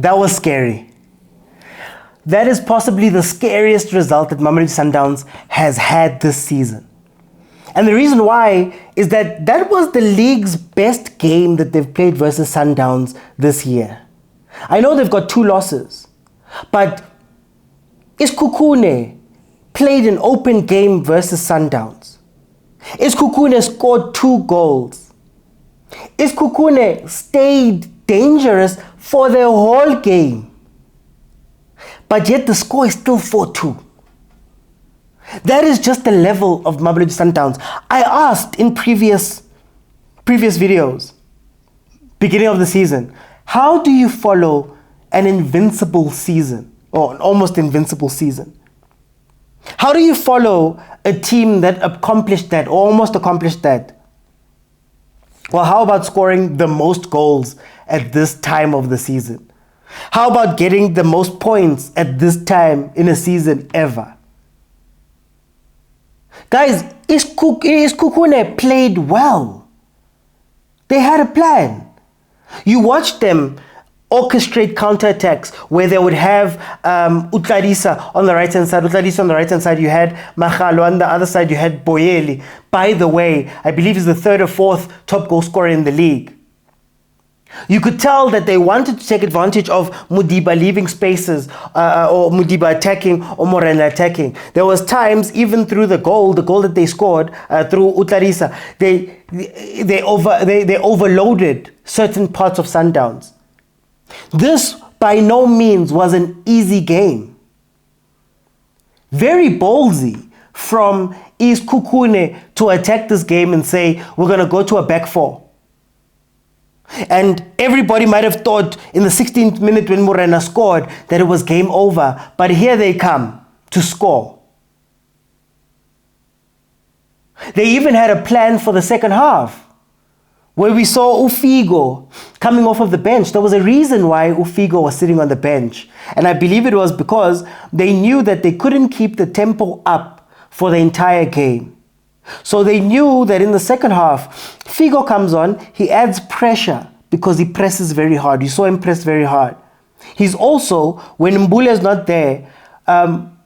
That was scary. That is possibly the scariest result that Mamelodi Sundowns has had this season. And the reason why is that that was the league's best game that they've played versus Sundowns this year. I know they've got 2 losses, but Sekhukhune played an open game versus Sundowns. Sekhukhune scored 2 goals. Sekhukhune stayed dangerous for the whole game. But yet the score is still 4-2. That is just the level of Mamelodi Sundowns. I asked in previous videos, beginning of the season, how do you follow an invincible season, or an almost invincible season? How do you follow a team that accomplished that, or almost accomplished that? Well, how about scoring the most goals at this time of the season? How about getting the most points at this time in a season ever? Guys, Sekhukhune played well. They had a plan. You watched them orchestrate counterattacks where they would have Utlarisa on the right-hand side. Utlarisa on the right-hand side, you had Magalo. On the other side, you had Boyeli. By the way, I believe he's the 3rd or 4th top goal scorer in the league. You could tell that they wanted to take advantage of Mudiba leaving spaces, or Mudiba attacking, or Morena attacking. There was times, even through the goal that they scored through Utlarisa, they overloaded certain parts of Sundowns. This by no means was an easy game. Very ballsy from Sekhukhune to attack this game and say, we're going to go to a back 4. And everybody might have thought in the 16th minute when Morena scored that it was game over. But here they come to score. They even had a plan for the second half, where we saw Ufigo coming off of the bench. There was a reason why Ufigo was sitting on the bench. And I believe it was because they knew that they couldn't keep the tempo up for the entire game. So they knew that in the second half, Figo comes on, he adds pressure because he presses very hard. You saw him press very hard. He's also, when Mbule is not there,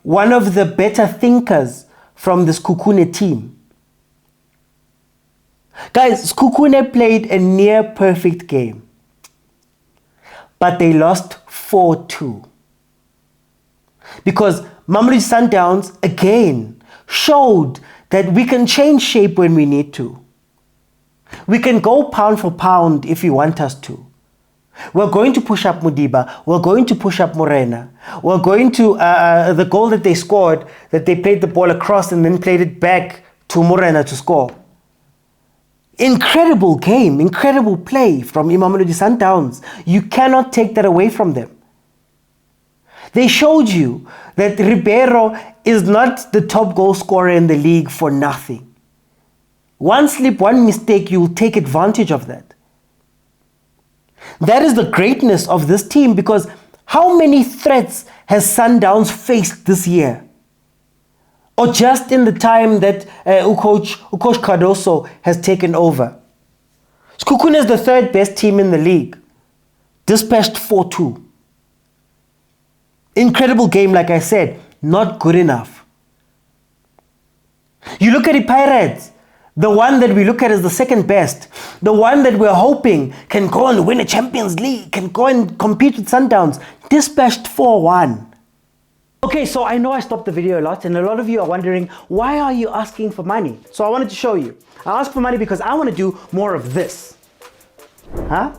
one of the better thinkers from the Sekhukhune team. Guys, Sekhukhune played a near perfect game, but they lost 4-2. Because Mamelodi Sundowns, again, showed that we can change shape when we need to. We can go pound for pound if you want us to. We're going to push up Mudiba. We're going to push up Morena. We're going to, the goal that they scored, that they played the ball across and then played it back to Morena to score. Incredible game, incredible play from Mamelodi Sundowns. You cannot take that away from them. They showed you that Ribeiro is not the top goal scorer in the league for nothing. One slip, one mistake, you'll take advantage of that. That is the greatness of this team, because how many threats has Sundowns faced this year? Or just in the time that Coach Cardoso has taken over. Sekhukhune is the 3rd best team in the league. Dispatched 4-2. Incredible game, like I said, not good enough. You look at the Pirates, the one that we look at as the 2nd best, the one that we're hoping can go and win a Champions League, can go and compete with Sundowns, dispatched 4-1. Okay, so I know I stopped the video a lot, and a lot of you are wondering, why are you asking for money? So I wanted to show you. I asked for money because I want to do more of this. Huh?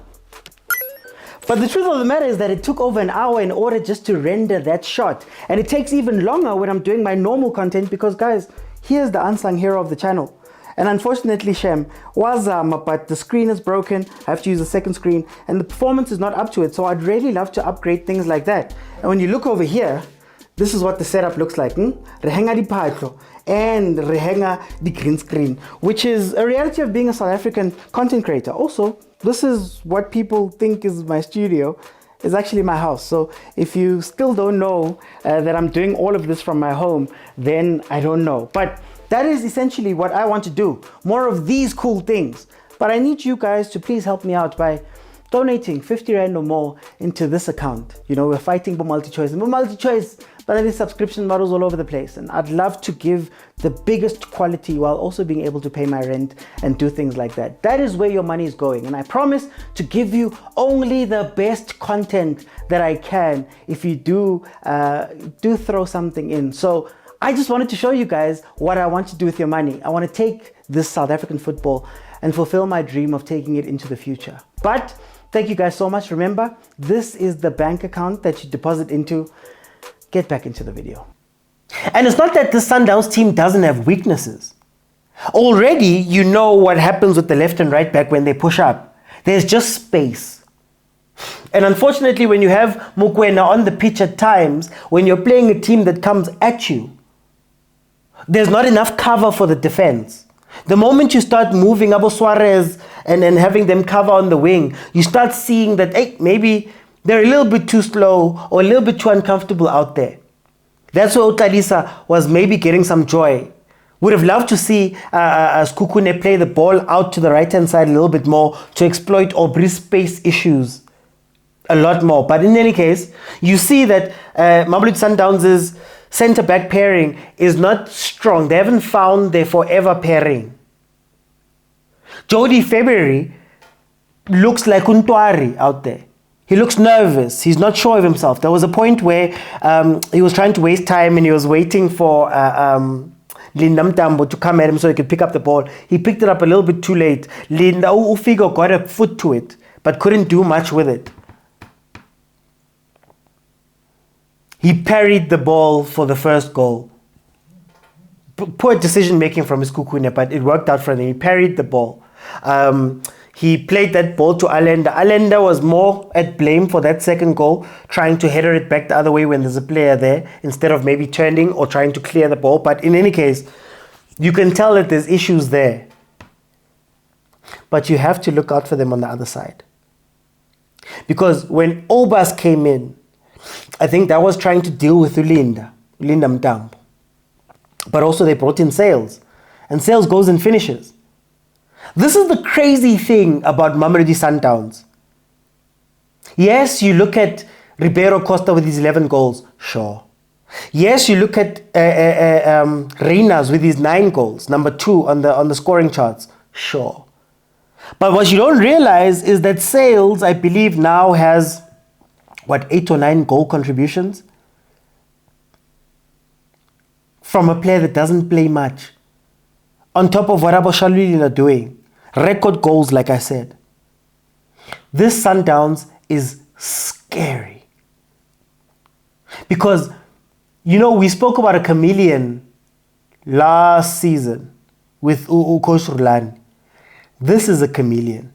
But the truth of the matter is that it took over an hour in order just to render that shot. And it takes even longer when I'm doing my normal content because, guys, here's the unsung hero of the channel. And unfortunately, Shem, wazama, but the screen is broken. I have to use a second screen and the performance is not up to it. So I'd really love to upgrade things like that. And when you look over here, this is what the setup looks like. Rehenga di patlo and rehenga the green screen, which is a reality of being a South African content creator. Also, this is what people think is my studio. It's actually my house. So if you still don't know that I'm doing all of this from my home, then I don't know. But that is essentially what I want to do. More of these cool things. But I need you guys to please help me out by donating 50 Rand or more into this account. You know, we're fighting for multi-choice. And multi-choice, but there are subscription models all over the place. And I'd love to give the biggest quality while also being able to pay my rent and do things like that. That is where your money is going. And I promise to give you only the best content that I can if you do throw something in. So I just wanted to show you guys what I want to do with your money. I want to take this South African football and fulfill my dream of taking it into the future. But thank you guys so much. Remember, this is the bank account that you deposit into. Get back into the video. And it's not that the Sundowns team doesn't have weaknesses. Already, you know what happens with the left and right back when they push up. There's just space. And unfortunately, when you have Mokwena on the pitch at times, when you're playing a team that comes at you, there's not enough cover for the defense. The moment you start moving Abo Suarez and having them cover on the wing, you start seeing that, hey, maybe they're a little bit too slow or a little bit too uncomfortable out there. That's where Utalisa was maybe getting some joy. Would have loved to see Sekhukhune play the ball out to the right-hand side a little bit more to exploit Aubrey's space issues a lot more. But in any case, you see that Mamelodi Sundowns' centre-back pairing is not strong. They haven't found their forever pairing. Jody February looks like Untwari out there. He looks nervous. He's not sure of himself. There was a point where he was trying to waste time and he was waiting for Linda Mtambo to come at him so he could pick up the ball. He picked it up a little bit too late. Linda Ufigo got a foot to it, but couldn't do much with it. He parried the ball for the first goal. Poor decision making from Sekhukhune, but it worked out for him. He parried the ball. He played that ball to Allende. Allende was more at blame for that second goal, trying to header it back the other way when there's a player there, instead of maybe turning or trying to clear the ball. But in any case, you can tell that there's issues there. But you have to look out for them on the other side. Because when Obas came in, I think that was trying to deal with Linda Mtambo. But also they brought in Sales. And Sales goes and finishes. This is the crazy thing about Mamelodi Sundowns. Yes, you look at Ribeiro Costa with his 11 goals. Sure. Yes, you look at Reynas with his 9 goals. Number 2 on the scoring charts. Sure. But what you don't realize is that Sales, I believe, now has 8 or 9 goal contributions from a player that doesn't play much. On top of what Abo Shalulile are doing. Record goals, like I said. This Sundowns is scary. Because, you know, we spoke about a chameleon last season with Coach Rulani. This is a chameleon.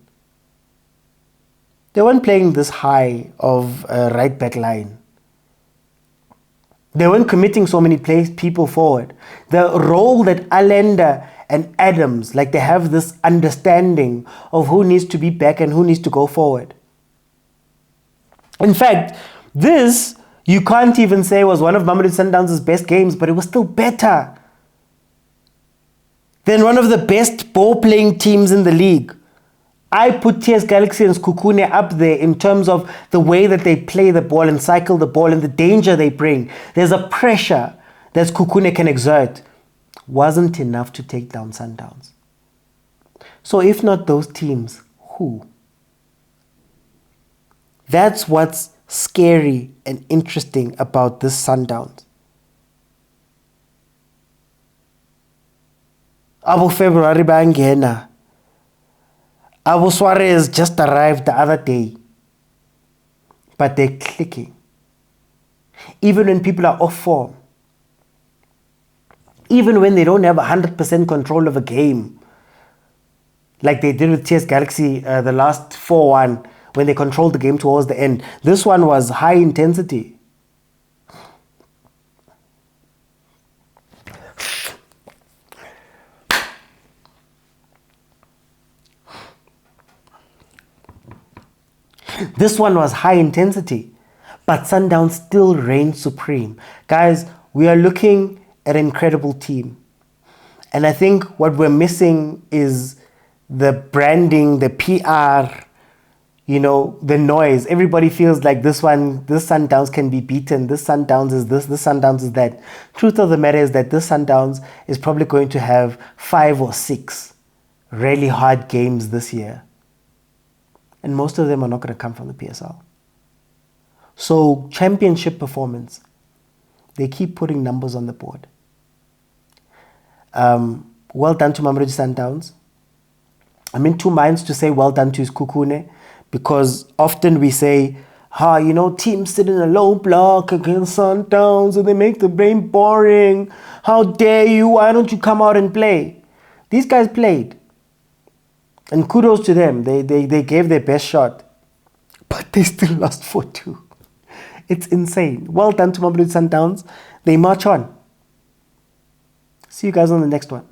They weren't playing this high of a right back line. They weren't committing so many people forward. The role that Allende and Adams, like they have this understanding of who needs to be back and who needs to go forward. In fact, this you can't even say was one of Mamelodi Sundowns' best games, but it was still better than one of the best ball-playing teams in the league. I put TS Galaxy and Sekhukhune up there in terms of the way that they play the ball and cycle the ball and the danger they bring. There's a pressure that Sekhukhune can exert. Wasn't enough to take down Sundowns. So if not those teams, who? That's what's scary and interesting about this Sundowns. Abo February bangena. Abo Suarez just arrived the other day. But they're clicking. Even when people are off form. Even when they don't have 100% control of a game. Like they did with TS Galaxy the last 4-1 when they controlled the game towards the end. This one was high intensity. This one was high intensity. But Sundowns still reigned supreme. Guys, we are looking at an incredible team. And I think what we're missing is the branding, the PR, the noise. Everybody feels like this Sundowns can be beaten. This Sundowns is this Sundowns is that. Truth of the matter is that this Sundowns is probably going to have 5 or 6 really hard games this year. And most of them are not going to come from the PSL. So championship performance, they keep putting numbers on the board. Well done to Mamelodi Sundowns. I'm in two minds to say well done to Sekhukhune, because often we say, teams sit in a low block against Sundowns and they make the game boring. How dare you? Why don't you come out and play? These guys played. And kudos to them. They gave their best shot. But they still lost 4-2. It's insane. Well done to Mamelodi Sundowns. They march on. See you guys on the next one.